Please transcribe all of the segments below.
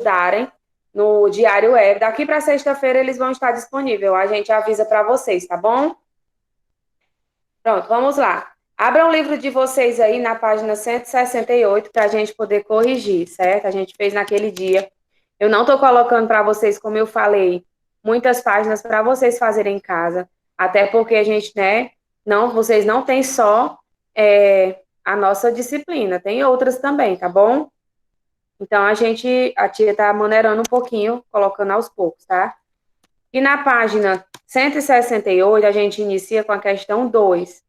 estudarem no Diário Web. Daqui para sexta-feira eles vão estar disponíveis. A gente avisa para vocês, tá bom? Pronto, vamos lá. Abram o livro de vocês aí na página 168 para a gente poder corrigir, certo? A gente fez naquele dia. Eu não estou colocando para vocês, como eu falei, muitas páginas para vocês fazerem em casa, até porque a gente, né, não, vocês não têm só a nossa disciplina, tem outras também, tá bom? Então a tia está maneirando um pouquinho, colocando aos poucos, tá? E na página 168, a gente inicia com a questão 2,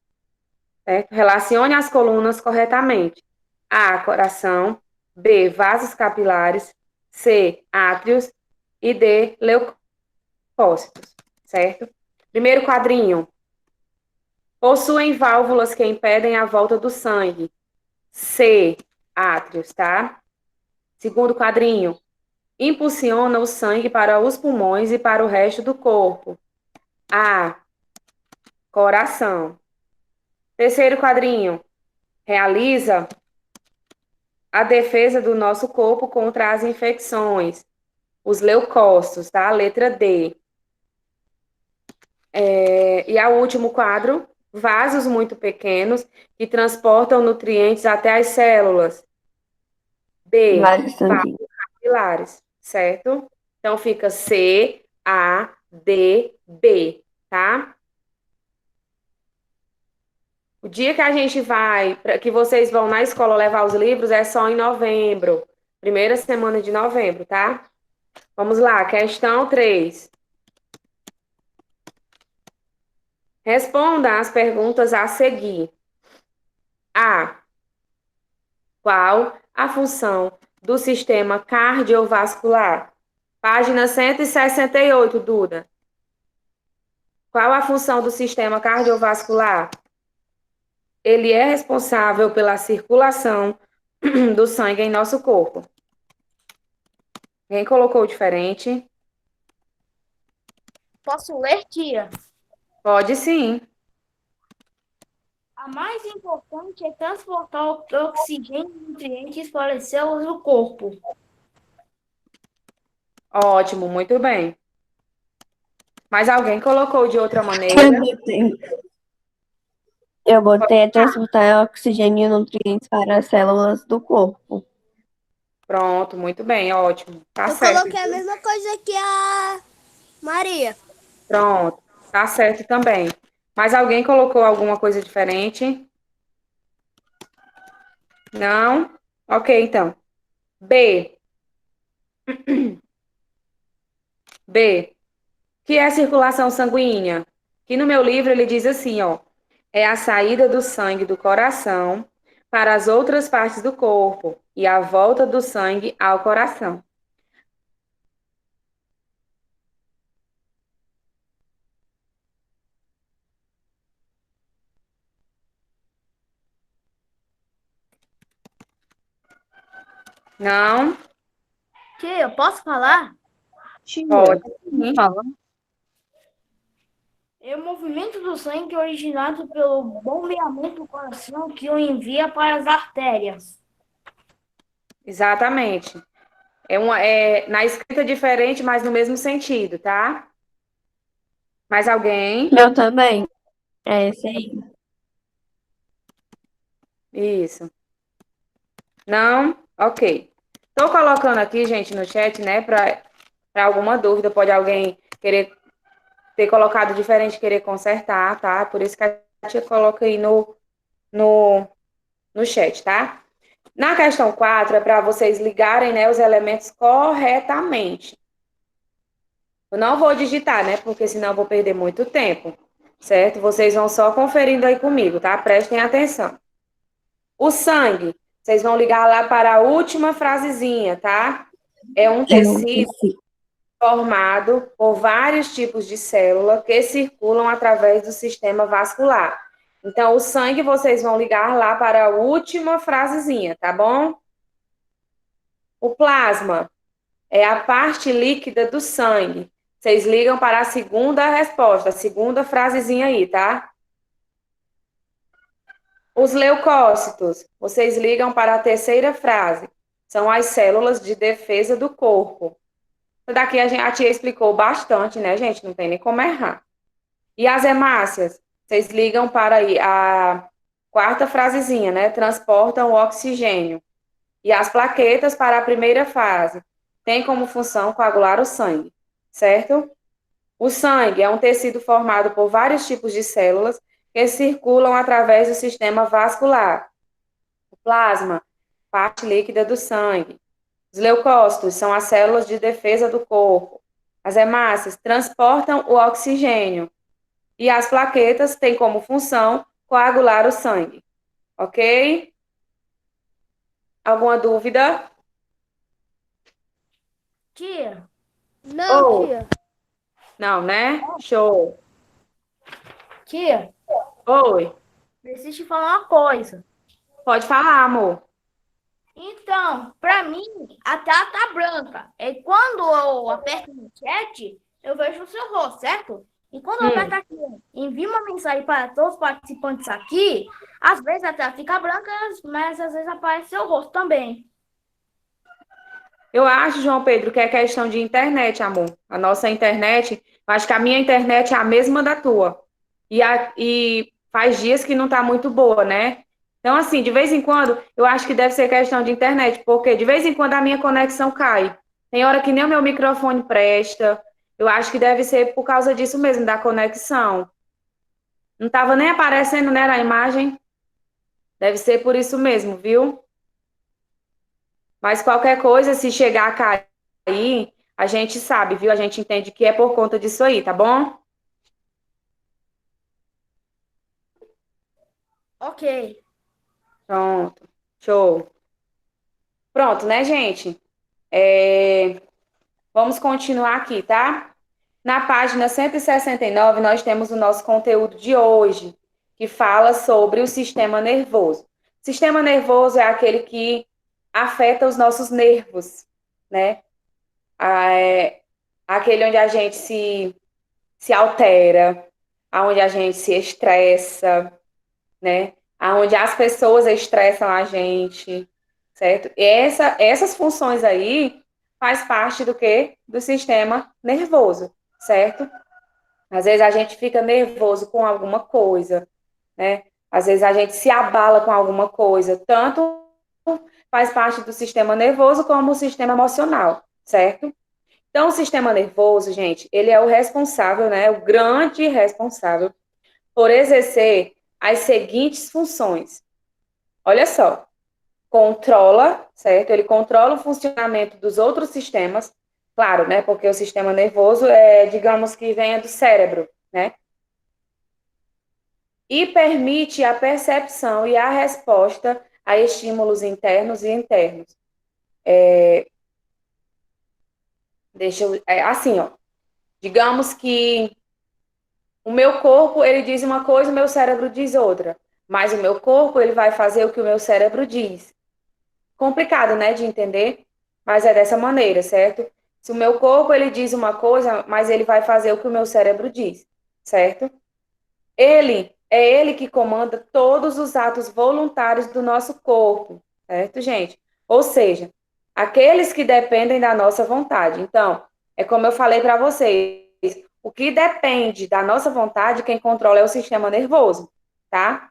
certo? Relacione as colunas corretamente. A, coração. B, vasos capilares. C, átrios. E D, leucócitos, certo? Primeiro quadrinho. Possuem válvulas que impedem a volta do sangue. C, átrios, tá? Segundo quadrinho. Impulsiona o sangue para os pulmões e para o resto do corpo. A, coração. Terceiro quadrinho. Realiza a defesa do nosso corpo contra as infecções. Os leucócitos, tá? Letra D. E o último quadro, vasos muito pequenos que transportam nutrientes até as células. B, Vale sanguíneo. vasos capilares, certo? Então fica C, A, D, B, tá? O dia que a gente vai, que vocês vão na escola levar os livros é só em novembro. Primeira semana de novembro, tá? Vamos lá, questão 3. Responda as perguntas a seguir. A. Qual a função do sistema cardiovascular? Página 168, Duda. Qual a função do sistema cardiovascular? Ele é responsável pela circulação do sangue em nosso corpo. Quem colocou diferente? Posso ler, tia? Pode sim. A mais importante é transportar o oxigênio e nutrientes para as células do corpo. Ótimo, muito bem. Mas alguém colocou de outra maneira? Eu botei transportar oxigênio e nutrientes para as células do corpo. Pronto, muito bem, ótimo. Tá Eu certo. coloquei a mesma coisa que a Maria. Pronto, tá certo também. Mas alguém colocou alguma coisa diferente? Não? Ok, então. B. B. Que é a circulação sanguínea? Que no meu livro ele diz assim, ó. É a saída do sangue do coração para as outras partes do corpo e a volta do sangue ao coração. Não? Tia, eu posso falar? Pode sim. Fala. É o movimento do sangue originado pelo bombeamento do coração que o envia para as artérias. Exatamente. É na escrita diferente, mas no mesmo sentido, tá? Mais alguém? Eu também. É esse aí. Isso. Não? Ok. Estou colocando aqui, gente, no chat, né, para alguma dúvida, pode alguém querer ter colocado diferente, querer consertar, tá? Por isso que a tia coloca aí no, no chat, tá? Na questão 4 é para vocês ligarem, né, os elementos corretamente. Eu não vou digitar, né, porque senão eu vou perder muito tempo, certo? Vocês vão só conferindo aí comigo, tá? Prestem atenção. O sangue, vocês vão ligar lá para a última frasezinha, tá? É um tecido formado por vários tipos de célula que circulam através do sistema vascular. Então, o sangue vocês vão ligar lá para a última frasezinha, tá bom? O plasma é a parte líquida do sangue. Vocês ligam para a segunda resposta, a segunda frasezinha aí, tá? Os leucócitos, vocês ligam para a terceira frase. são as células de defesa do corpo. Isso daqui a tia explicou bastante, né, gente? Não tem nem como errar. E as hemácias? Vocês ligam para aí a quarta frasezinha, né? Transportam o oxigênio. E as plaquetas para a primeira fase. Tem como função coagular o sangue, certo? O sangue é um tecido formado por vários tipos de células que circulam através do sistema vascular. O plasma, parte líquida do sangue. Os leucócitos são as células de defesa do corpo. As hemácias transportam o oxigênio. E as plaquetas têm como função coagular o sangue. Ok? Alguma dúvida? Tia, Não, Oh, tia. não, né? Show. tia, Oi. preciso te falar uma coisa. Pode falar, amor. Então, para mim, a tela tá branca. E quando eu aperto no chat, eu vejo o seu rosto, certo? E quando eu aperto aqui, envio uma mensagem para todos os participantes aqui, às vezes a tela fica branca, mas às vezes aparece seu rosto também. Eu acho, João Pedro, que é questão de internet, amor. A nossa internet, eu acho que a minha internet é a mesma da tua. E faz dias que não tá muito boa, né? Então, assim, de vez em quando, eu acho que deve ser questão de internet, porque de vez em quando a minha conexão cai. Tem hora que nem o meu microfone presta. Eu acho que deve ser por causa disso mesmo, da conexão. Não tava nem aparecendo, né, na imagem. Deve ser por isso mesmo, viu? Mas qualquer coisa, se chegar a cair, a gente sabe, viu? A gente entende que é por conta disso aí, tá bom? Ok. Pronto. Show. Pronto, né, gente? Vamos continuar aqui, tá? Na página 169, nós temos o nosso conteúdo de hoje, que fala sobre o sistema nervoso. O sistema nervoso é aquele que afeta os nossos nervos, né? É aquele onde a gente se altera, aonde a gente se estressa, né? Aonde as pessoas estressam a gente, certo? E essas funções aí faz parte do quê? Do sistema nervoso, certo? Às vezes a gente fica nervoso com alguma coisa, né? Às vezes a gente se abala com alguma coisa, tanto faz parte do sistema nervoso como o sistema emocional, certo? Então, o sistema nervoso, gente, ele é o responsável, né? O grande responsável por exercer as seguintes funções. Olha só, controla, certo? Ele controla o funcionamento dos outros sistemas, claro, né? Porque o sistema nervoso digamos que venha do cérebro, né? E permite a percepção e a resposta a estímulos internos e internos. Assim, ó. Digamos que o meu corpo, ele diz uma coisa, o meu cérebro diz outra. Mas o meu corpo, ele vai fazer o que o meu cérebro diz. Complicado, né, de entender, mas é dessa maneira, certo? Se o meu corpo, ele diz uma coisa, mas ele vai fazer o que o meu cérebro diz, certo? Ele que comanda todos os atos voluntários do nosso corpo, certo, gente? Ou seja, aqueles que dependem da nossa vontade. Então, é como eu falei para vocês, o que depende da nossa vontade, quem controla é o sistema nervoso, tá?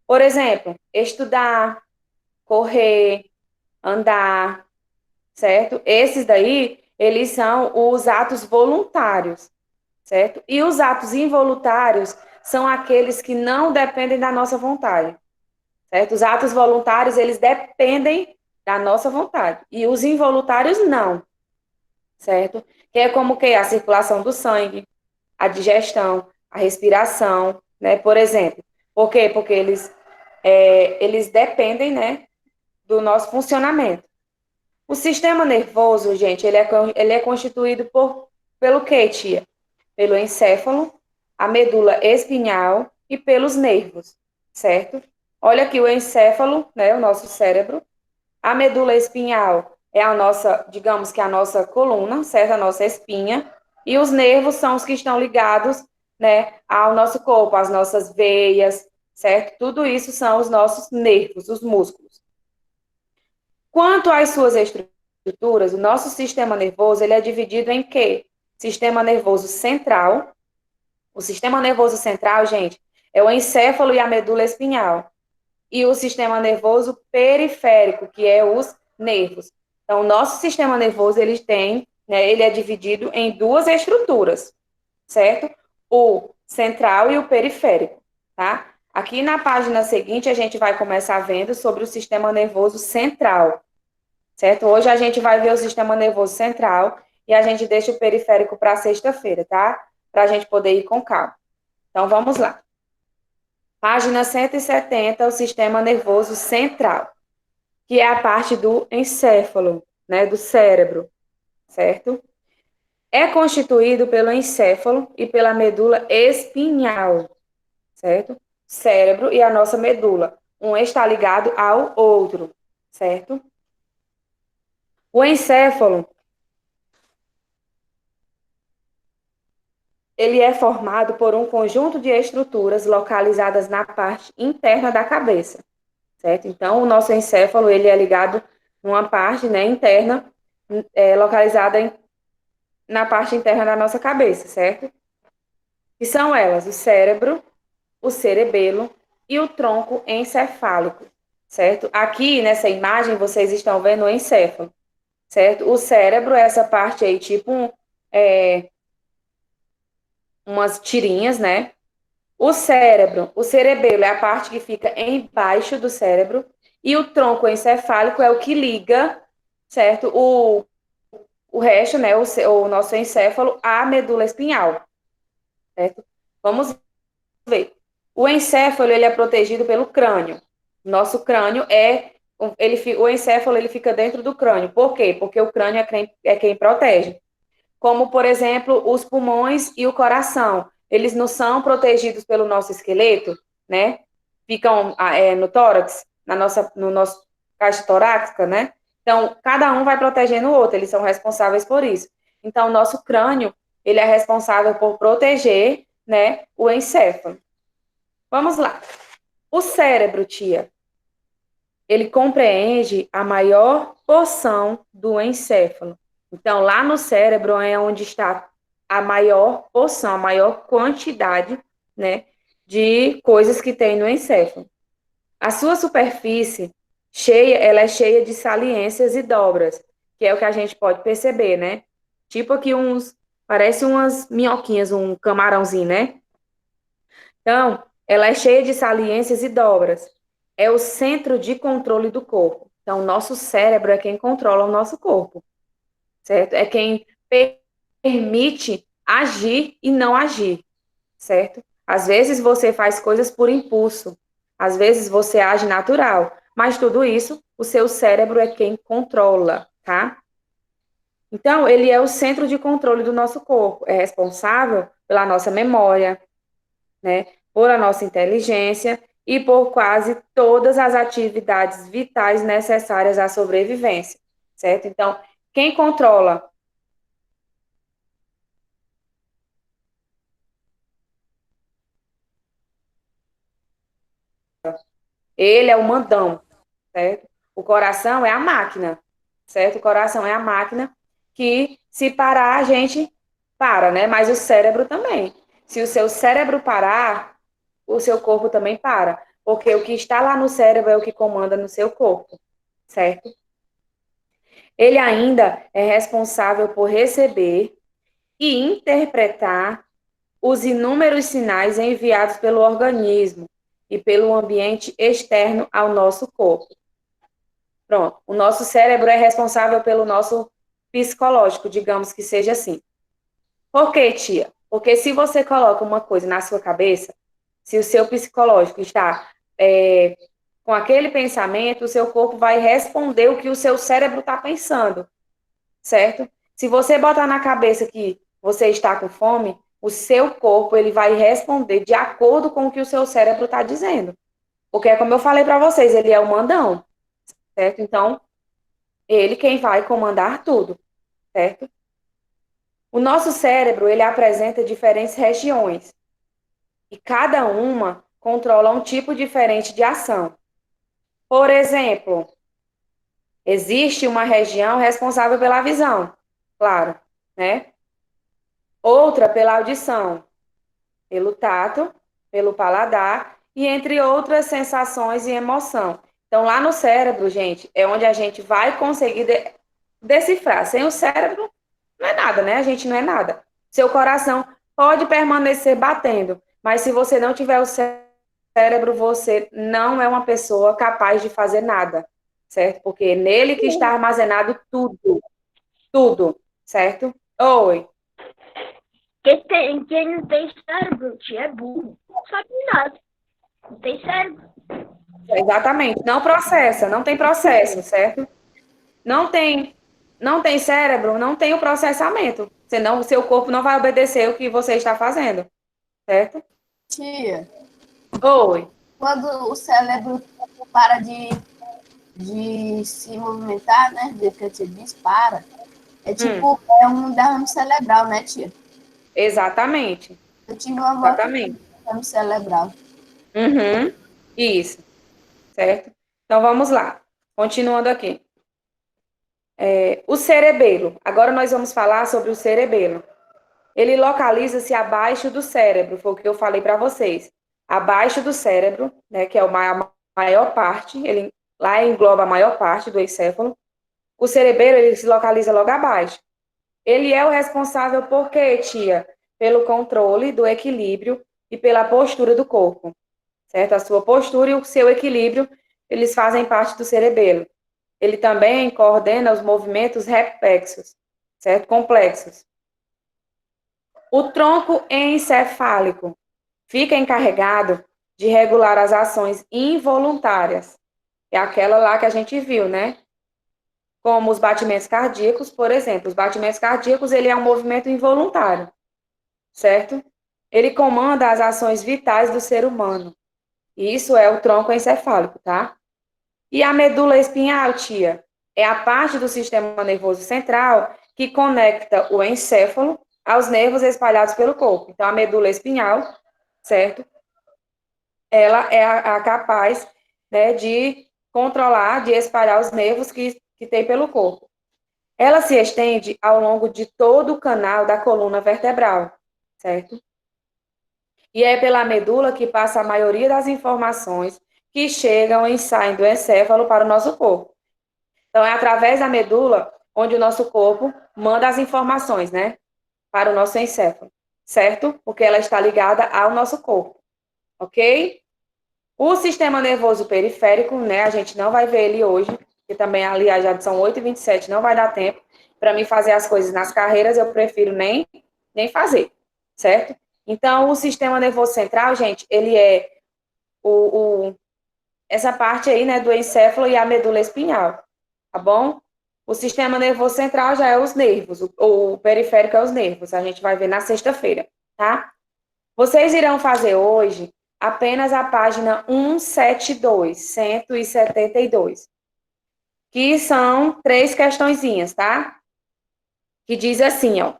Por exemplo, estudar, correr, andar, certo? Esses daí, eles são os atos voluntários, certo? E os atos involuntários são aqueles que não dependem da nossa vontade, certo? Os atos voluntários, eles dependem da nossa vontade, e os involuntários não, certo? Que é como que a circulação do sangue, a digestão, a respiração, né? Por exemplo. Por quê? Porque eles dependem, né, do nosso funcionamento. O sistema nervoso, gente, ele é constituído pelo quê, tia? Pelo encéfalo, a medula espinhal e pelos nervos, certo? Olha aqui o encéfalo, né, o nosso cérebro. A medula espinhal é a nossa, digamos que a nossa coluna, certo? A nossa espinha. E os nervos são os que estão ligados, né, ao nosso corpo, às nossas veias, certo? Tudo isso são os nossos nervos, os músculos. Quanto às suas estruturas, o nosso sistema nervoso ele é dividido em quê? Sistema nervoso central. O sistema nervoso central, gente, é o encéfalo e a medula espinhal. E o sistema nervoso periférico, que é os nervos. Então, o nosso sistema nervoso, ele tem, né, ele é dividido em duas estruturas, certo? O central e o periférico, tá? Aqui na página seguinte, a gente vai começar vendo sobre o sistema nervoso central, certo? Hoje a gente vai ver o sistema nervoso central e a gente deixa o periférico para sexta-feira, tá? Para a gente poder ir com calma. Então, vamos lá. Página 170, o sistema nervoso central, que é a parte do encéfalo, né, do cérebro, certo? É constituído pelo encéfalo e pela medula espinhal, certo? Cérebro e a nossa medula. Um está ligado ao outro, certo? O encéfalo, ele é formado por um conjunto de estruturas localizadas na parte interna da cabeça, certo? Então, o nosso encéfalo, ele é ligado numa parte, né, interna, localizada na parte interna da nossa cabeça, certo? E são elas o cérebro, o cerebelo e o tronco encefálico, certo? Aqui, nessa imagem, vocês estão vendo o encéfalo, certo? O cérebro é essa parte aí, tipo umas tirinhas, né? O cérebro, o cerebelo é a parte que fica embaixo do cérebro e o tronco encefálico é o que liga, certo? O resto, né? O nosso encéfalo à medula espinhal, certo? Vamos ver. O encéfalo, ele é protegido pelo crânio. Nosso crânio o encéfalo, ele fica dentro do crânio. Por quê? Porque o crânio é quem protege. Como, por exemplo, os pulmões e o coração. Eles não são protegidos pelo nosso esqueleto, né? Ficam no tórax, no nosso caixa torácica, né? Então, cada um vai protegendo o outro, eles são responsáveis por isso. Então, o nosso crânio, ele é responsável por proteger, né, o encéfalo. Vamos lá. O cérebro, tia, ele compreende a maior porção do encéfalo. Então, lá no cérebro é onde está a maior porção, a maior quantidade, né, de coisas que tem no encéfalo. A sua superfície ela é cheia de saliências e dobras, que é o que a gente pode perceber, né? Tipo aqui parece umas minhoquinhas, um camarãozinho, né? Então, ela é cheia de saliências e dobras. É o centro de controle do corpo. Então, o nosso cérebro é quem controla o nosso corpo, certo? É quem permite agir e não agir, certo? Às vezes você faz coisas por impulso, às vezes você age natural, mas tudo isso, o seu cérebro é quem controla, tá? Então, ele é o centro de controle do nosso corpo, é responsável pela nossa memória, né? Por a nossa inteligência e por quase todas as atividades vitais necessárias à sobrevivência, certo? Então, quem controla ele é o mandão, certo? O coração é a máquina, certo? O coração é a máquina que, se parar, a gente para, né? Mas o cérebro também. Se o seu cérebro parar, o seu corpo também para. Porque o que está lá no cérebro é o que comanda no seu corpo, certo? Ele ainda é responsável por receber e interpretar os inúmeros sinais enviados pelo organismo e pelo ambiente externo ao nosso corpo. Pronto, o nosso cérebro é responsável pelo nosso psicológico, digamos que seja assim. Por quê, tia? Porque se você coloca uma coisa na sua cabeça, se o seu psicológico está com aquele pensamento, o seu corpo vai responder o que o seu cérebro está pensando, certo? Se você botar na cabeça que você está com fome, o seu corpo ele vai responder de acordo com o que o seu cérebro está dizendo. Porque é como eu falei para vocês, ele é o mandão, certo? Então, ele quem vai comandar tudo, certo? O nosso cérebro, ele apresenta diferentes regiões e cada uma controla um tipo diferente de ação. Por exemplo, Existe uma região responsável pela visão, claro, né? Outra pela audição, pelo tato, pelo paladar e entre outras sensações e emoção. Então, lá no cérebro, gente, é onde a gente vai conseguir decifrar. Sem o cérebro, não é nada, né? A gente não é nada. Seu coração pode permanecer batendo, mas se você não tiver o cérebro, você não é uma pessoa capaz de fazer nada, certo? Porque é nele que está armazenado tudo, tudo, certo? Oi. Quem não tem cérebro, tia, é burro. Não sabe nada. Não tem cérebro. Exatamente. Não processa, não tem processo, certo? Não tem cérebro, não tem o processamento. Senão o seu corpo não vai obedecer o que você está fazendo, certo? Tia, Oi. quando o cérebro para de se movimentar, né? Do que você disse, para. É tipo, é um derrame cerebral, né, tia? Exatamente. Eu tive uma volta de Exatamente. derrame cerebral. Uhum. Isso, certo? Então vamos lá. Continuando aqui. O cerebelo. Agora nós vamos falar sobre o cerebelo. Ele localiza-se abaixo do cérebro, foi o que eu falei para vocês. Abaixo do cérebro, né, que é a maior parte, ele lá engloba a maior parte do encéfalo. O cerebelo, ele se localiza logo abaixo. Ele é o responsável por quê, tia? Pelo controle do equilíbrio e pela postura do corpo, certo? A sua postura e o seu equilíbrio, eles fazem parte do cerebelo. Ele também coordena os movimentos reflexos, certo? Complexos. O tronco encefálico fica encarregado de regular as ações involuntárias. É aquela lá que a gente viu, né? Como os batimentos cardíacos, por exemplo. Os batimentos cardíacos, ele é um movimento involuntário, certo? Ele comanda as ações vitais do ser humano. E isso é o tronco encefálico, tá? E a medula espinhal, tia, é a parte do sistema nervoso central que conecta o encéfalo aos nervos espalhados pelo corpo. Então, a medula espinhal, certo? Ela é a capaz, né, de controlar, de espalhar os nervos que tem pelo corpo. Ela se estende ao longo de todo o canal da coluna vertebral, certo? E é pela medula que passa a maioria das informações que chegam e saem do encéfalo para o nosso corpo. Então, é através da medula onde o nosso corpo manda as informações, né, para o nosso encéfalo, certo? Porque ela está ligada ao nosso corpo, ok? O sistema nervoso periférico, né, a gente não vai ver ele hoje, que também, aliás, já são 8h27, não vai dar tempo. Para mim fazer as coisas nas carreiras, eu prefiro nem fazer, certo? Então, o sistema nervoso central, gente, ele é essa parte aí, né, do encéfalo e a medula espinhal, tá bom? O sistema nervoso central já é os nervos, o periférico é os nervos, a gente vai ver na sexta-feira, tá? Vocês irão fazer hoje apenas a página 172, que são 3 questõezinhas, tá? Que diz assim, ó.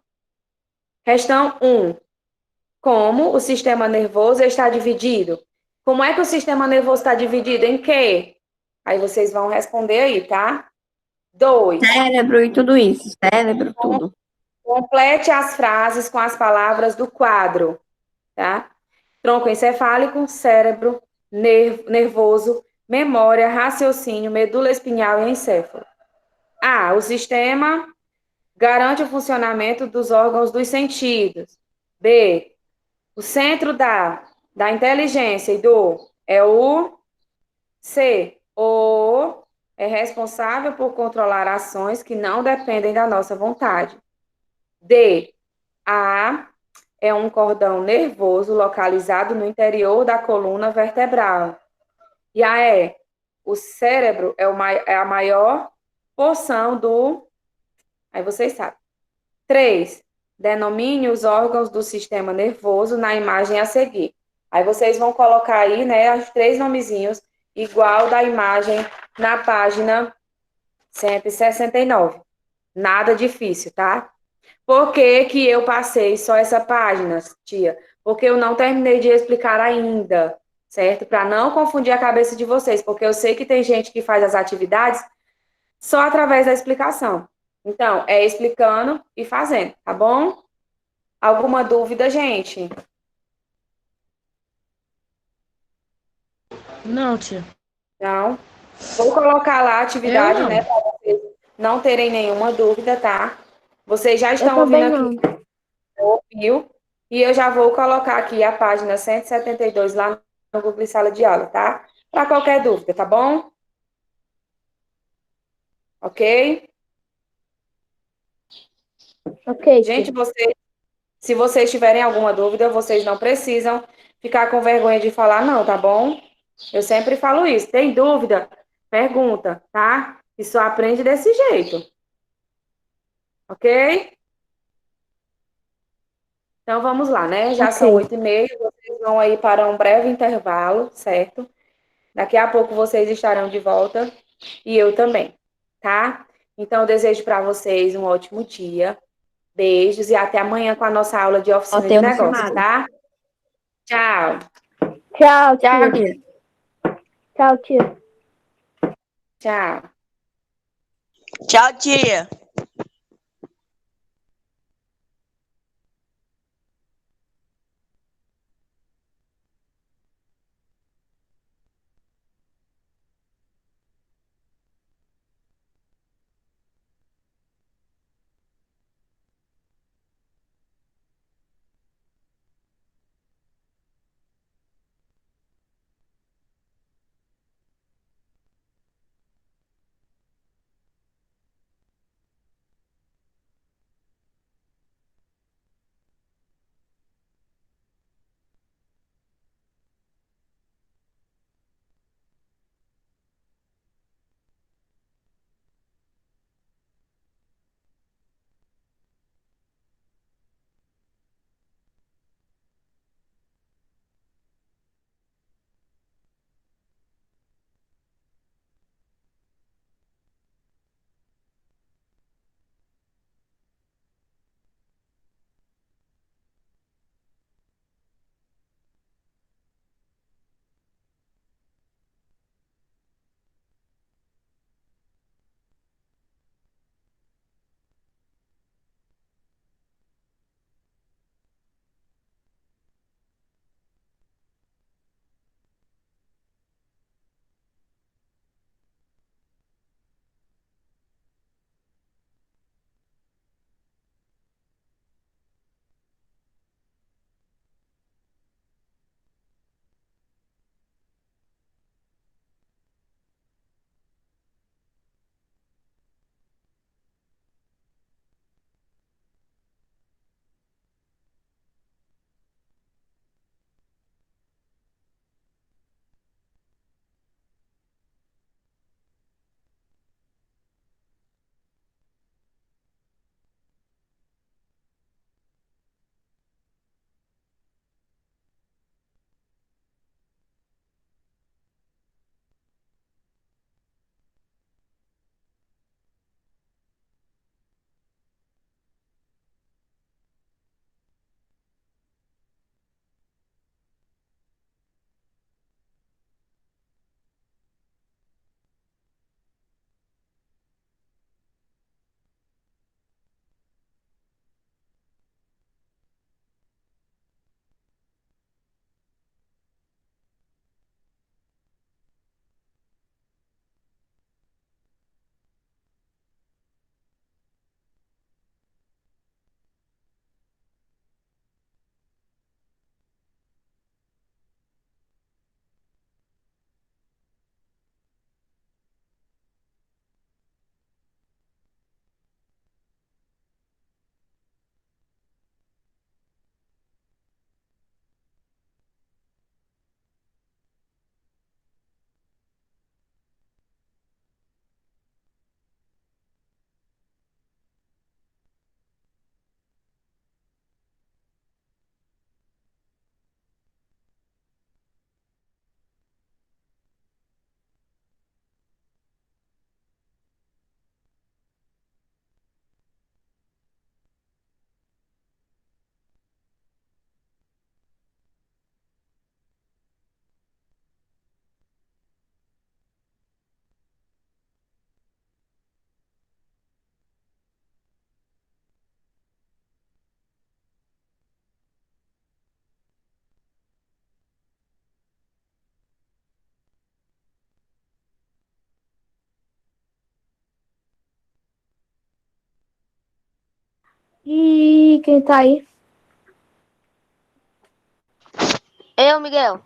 Questão 1. Como o sistema nervoso está dividido? Como é que o sistema nervoso está dividido? Em quê? Aí vocês vão responder aí, tá? 2. Cérebro e tudo isso. Cérebro, tudo. Complete as frases com as palavras do quadro, tá? Tronco encefálico, cérebro, nervoso, memória, raciocínio, medula espinhal e encéfalo. A. O sistema garante o funcionamento dos órgãos dos sentidos. B. O centro da inteligência e do é o C. O é responsável por controlar ações que não dependem da nossa vontade. D. A é um cordão nervoso localizado no interior da coluna vertebral. E a E. O cérebro é a maior porção do... Aí vocês sabem. 3. Denomine os órgãos do sistema nervoso na imagem a seguir. Aí vocês vão colocar aí, né, os 3 nomezinhos, igual da imagem na página 169. Nada difícil, tá? Por que que eu passei só essa página, tia? Porque eu não terminei de explicar ainda, certo? Para não confundir a cabeça de vocês, porque eu sei que tem gente que faz as atividades só através da explicação. Então, é explicando e fazendo, tá bom? Alguma dúvida, gente? Não, tia. Não? Vou colocar lá a Eu atividade, não. né, para vocês não terem nenhuma dúvida, tá? Vocês já Eu estão ouvindo também aqui, não. ouviu? E eu já vou colocar aqui a página 172 lá no Google Sala de Aula, tá? Para qualquer dúvida, tá bom? Ok? Ok, Gente, tia. se vocês tiverem alguma dúvida, vocês não precisam ficar com vergonha de falar, não, tá bom? Eu sempre falo isso. Tem dúvida? Pergunta, tá? E só aprende desse jeito. Ok? Então vamos lá, né? Já são Ok. 8h30, vocês vão aí para um breve intervalo, certo? Daqui a pouco vocês estarão de volta e eu também, tá? Então eu desejo para vocês um ótimo dia. Beijos e até amanhã com a nossa aula de Ó, oficina tem de uma negócios, chamada. tá? Tchau. Tchau, Tchau, tia. tia. Tchau, tia. Tchau. Tchau, tia. E quem tá aí? Eu, Miguel.